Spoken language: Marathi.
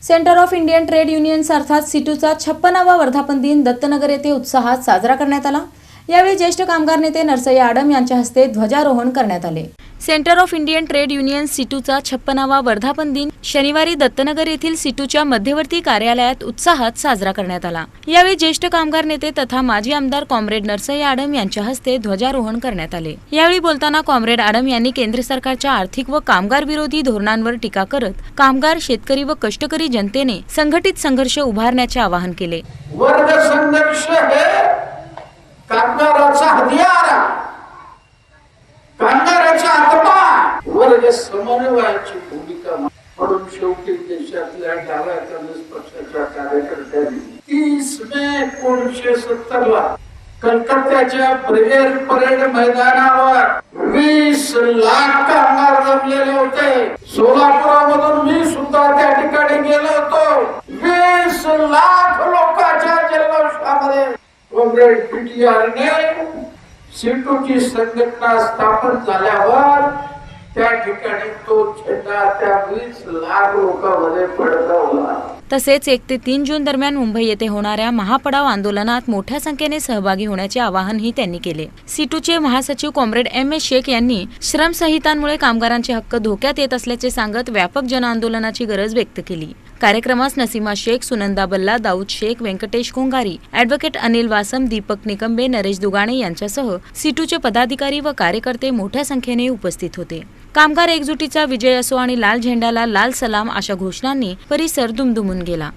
Centre of Indian trade unions अर्थात सिटूचा 56वा वर्धापन दिन दत्तनगर येथे उत्साहात साजरा करण्यात आला। यावेळी ज्येष्ठ कामगार नेते नरसय्य आडम यांच्या हस्ते ध्वजारोहण करण्यात आले। Centre of Indian trade unions सिटूचा 56वा वर्धापन दिन शनिवारी दत्तनगर येथील सिटूच्या मध्यवर्ती कार्यालयात उत्साहात साजरा करण्यात आला। यावेळी ज्येष्ठ कामगार नेते तथा माजी आमदार कॉम्रेड नरसय्य आडम यांच्या हस्ते ध्वजारोहण करण्यात आले। यावेळी बोलताना कॉम्रेड आडम यांनी केंद्र सरकारच्या आर्थिक व कामगार विरोधी धोरणांवर टीका करत कामगार, शेतकरी व कष्टकरी जनतेने संघटित संघर्ष उभारण्याचे आवाहन केले। वर्ग संघर्ष हे कामगाराचा हत्यार, कामगाराचा आत्मा, वर्ग समन्वयाची भूमिका म्हणून शेवटी देशातल्या डाव्या काँग्रेस पक्षाच्या कार्यकर्त्यांनी 30 मे 1970 ला कलकत्त्याच्या ब्रिगेड परेड मैदानावर 20 लाख कामगार जमलेले होते। सोलापुरामधून मी सुद्धा त्या ठिकाणी गेलो होतो। 20 लाख लोकांच्या जल्लोषामध्ये कॉम्रेड पीटीआर ने सिटूची संघटना स्थापन झाल्यावर त्या ठिकाणी तो झेंडा त्या 20 लाख लोकांमध्ये फडकवला। तसेच 1 ते 3 जून दरम्यान मुंबई येथे होणाऱ्या महापडाव आंदोलनात मोठ्या संख्येने सहभागी होण्याचे आवाहनही त्यांनी केले। सिटूचे महासचिव कॉम्रेड MS शेख यांनी श्रम संहितांमुळे कामगारांचे हक्क धोक्यात येत असल्याचे सांगत व्यापक जनआंदोलनाची गरज व्यक्त केली। कार्यक्रमास नसीमा शेख, सुनंदा बल्ला, दाऊद शेख, व्यंकटेश कोंगारी, ॲडव्होकेट अनिल वासम, दीपक निकंबे, नरेश दुगाणे यांच्यासह सिटूचे पदाधिकारी व कार्यकर्ते मोठ्या संख्येने उपस्थित होते। कामगार एकजुटीचा विजय असो आणि लाल झेंड्याला लाल सलाम अशा घोषणांनी परिसर दुमदुमून गेला।